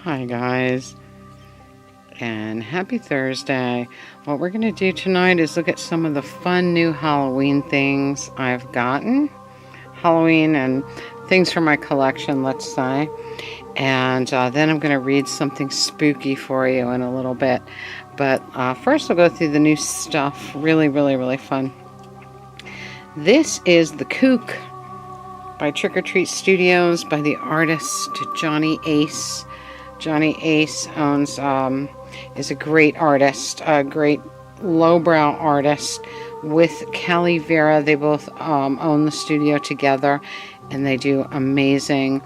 Hi guys, and happy Thursday. What we're going to do tonight is look at some of the fun new Halloween things I've gotten. Halloween and things from my collection, let's say. And then I'm going to read something spooky for you in a little bit. But first we'll go through the new stuff. Really fun. This is the Kook by Trick or Treat Studios by the artist Johnny Ace. Johnny Ace owns, is a great artist, a great lowbrow artist with Callie Vera. They both own the studio together, and they do amazing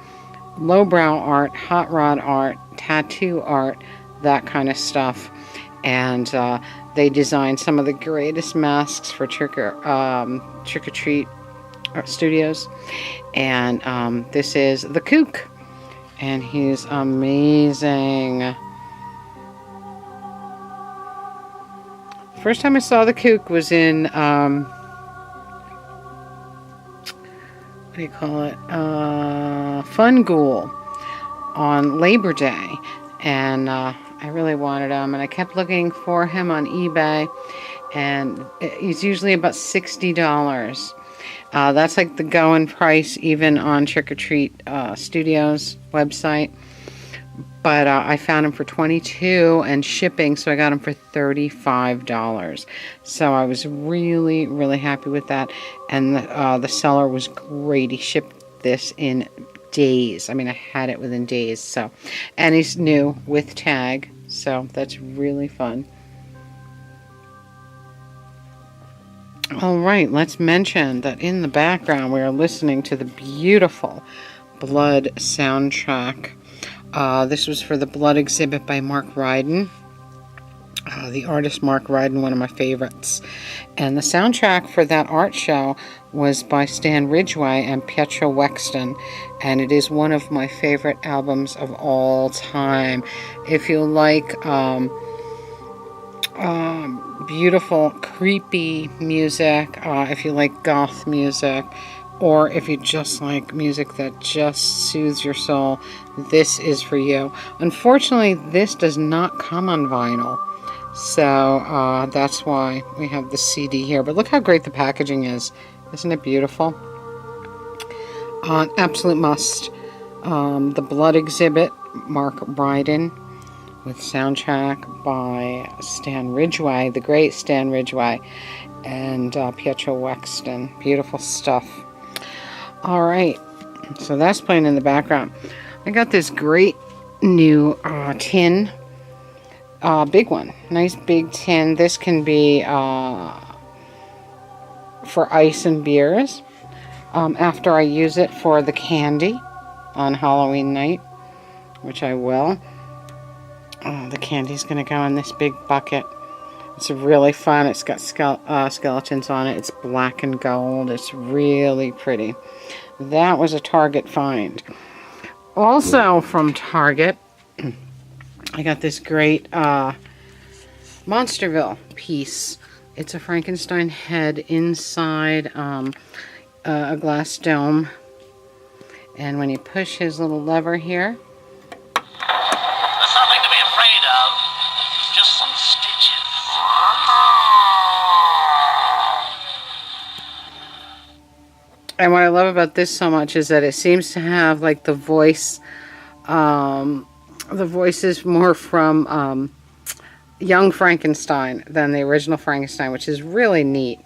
lowbrow art, hot rod art, tattoo art, that kind of stuff. And they design some of the greatest masks for Trick or Treat Studios. And this is the Kook. And he's amazing. First time I saw the Kook was in, what do you call it? Fun Ghoul on Labor Day. And I really wanted him. And I kept looking for him on eBay. And he's usually about $60. That's like the going price even on Trick or Treat Studios website. But I found him for $22 and shipping, so I got him for $35. So I was really happy with that. And the seller was great. He shipped this in days. I mean, I had it within days. So, and he's new with tag, so that's really fun. Alright, let's mention that in the background we are listening to the beautiful Blood soundtrack. This was for the Blood exhibit by Mark Ryden. The artist Mark Ryden, one of my favorites. And the soundtrack for that art show was by Stan Ridgway and Pietro Wexton. And it is one of my favorite albums of all time. If you like beautiful, creepy music, if you like goth music, or if you just like music that just soothes your soul, this is for you. Unfortunately, this does not come on vinyl, so that's why we have the CD here. But look how great the packaging is. Isn't it beautiful? Absolute must. The Blood exhibit, Mark Ryden, with soundtrack by Stan Ridgway, the great Stan Ridgway, and Pietro Wexton. Beautiful stuff. Alright, so that's playing in the background. I got this great new tin, big one, nice big tin. This can be for ice and beers after I use it for the candy on Halloween night, which I will. The candy's going to go in this big bucket. It's really fun. It's got skeletons on it. It's black and gold. It's really pretty. That was a Target find. Also from Target, I got this great Monsterville piece. It's a Frankenstein head inside a glass dome. And when you push his little lever here, there's nothing to be afraid of. Just some stitches. And what I love about this so much is that it seems to have like the voice, the voice is more from young Frankenstein than the original Frankenstein, which is really neat.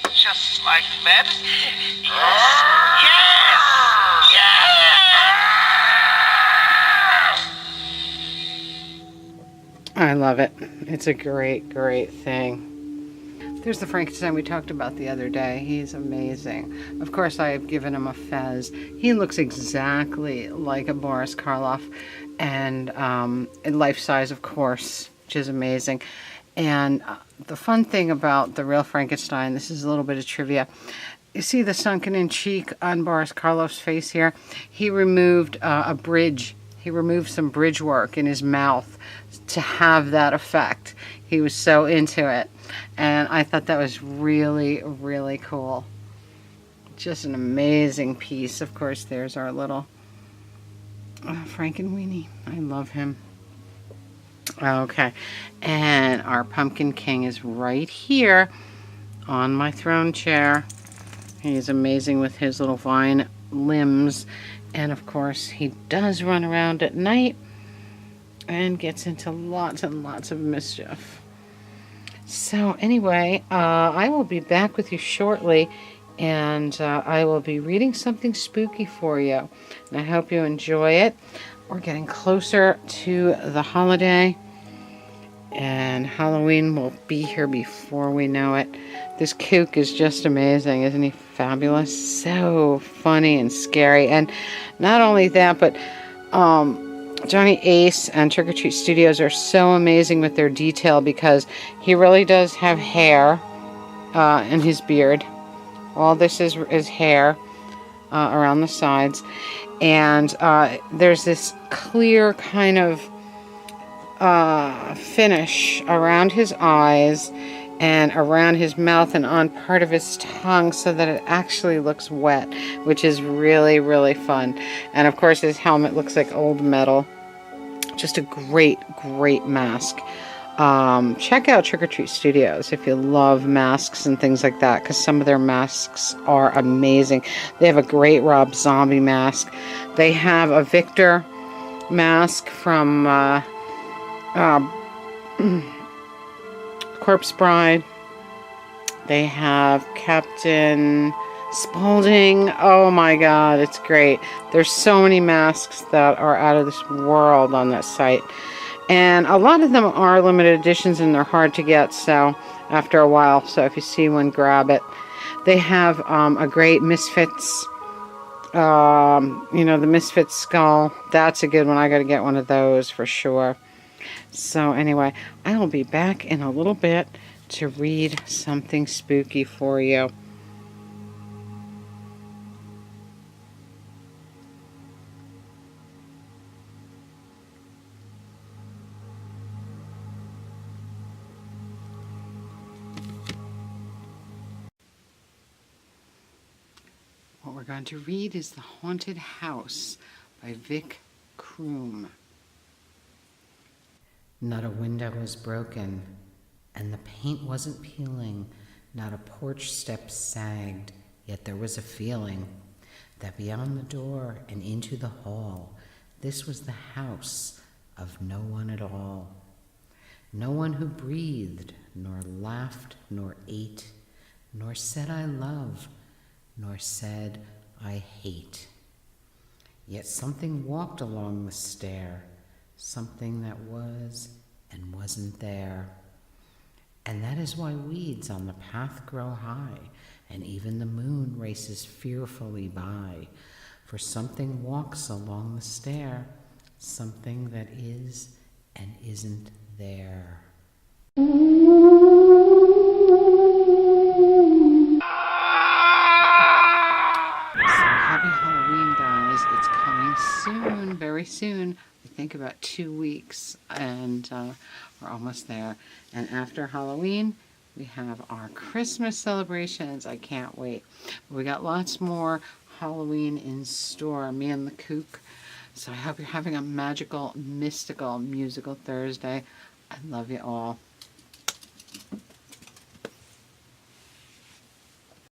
Just like that. I love it. It's a great thing. There's the Frankenstein we talked about the other day. He's amazing. Of course, I have given him a fez. He looks exactly like a Boris Karloff, and in life size, of course, which is amazing. And the fun thing about the real Frankenstein, this is a little bit of trivia. You see the sunken in cheek on Boris Karloff's face here? He removed a bridge. He removed some bridge work in his mouth to have that effect. He was so into it. And I thought that was really cool. Just an amazing piece. Of course, there's our little Frankenweenie. I love him. Okay, and our Pumpkin King is right here on my throne chair. He's amazing with his little vine limbs. And of course, he does run around at night and gets into lots and lots of mischief. So anyway, I will be back with you shortly, and I will be reading something spooky for you. And I hope you enjoy it. We're getting closer to the holiday, and Halloween will be here before we know it. This kook is just amazing. Isn't he fabulous? So funny and scary. And not only that, but Johnny Ace and Trick or Treat Studios are so amazing with their detail, because he really does have hair in his beard. All this is hair around the sides. And there's this clear kind of finish around his eyes and around his mouth and on part of his tongue, so that it actually looks wet, which is really, really fun. And of course, his helmet looks like old metal. Just a great, great mask. Check out Trick or Treat Studios if you love masks and things like that, because some of their masks are amazing. They have a great Rob Zombie mask. They have a Victor mask from Corpse Bride. They have Captain Spaulding. Oh my god, it's great. There's so many masks that are out of this world on that site. And a lot of them are limited editions and they're hard to get, so after a while. So if you see one, grab it. They have a great Misfits, the Misfits skull. That's a good one. I got to get one of those for sure. So anyway, I will be back in a little bit to read something spooky for you. What we're going to read is The Haunted House by Vic Kroom. Not a window was broken, and the paint wasn't peeling. Not a porch step sagged, yet there was a feeling that beyond the door and into the hall, this was the house of no one at all. No one who breathed, nor laughed, nor ate, nor said I love, nor said I hate. Yet something walked along the stair, something that was and wasn't there. And that is why weeds on the path grow high, and even the moon races fearfully by. For something walks along the stair, something that is and isn't there. So happy Halloween, guys. It's coming soon, very soon. I think about 2 weeks, and we're almost there. And after Halloween, we have our Christmas celebrations. I can't wait. We got lots more Halloween in store, me and the Kook. So I hope you're having a magical, mystical, musical Thursday. I love you all.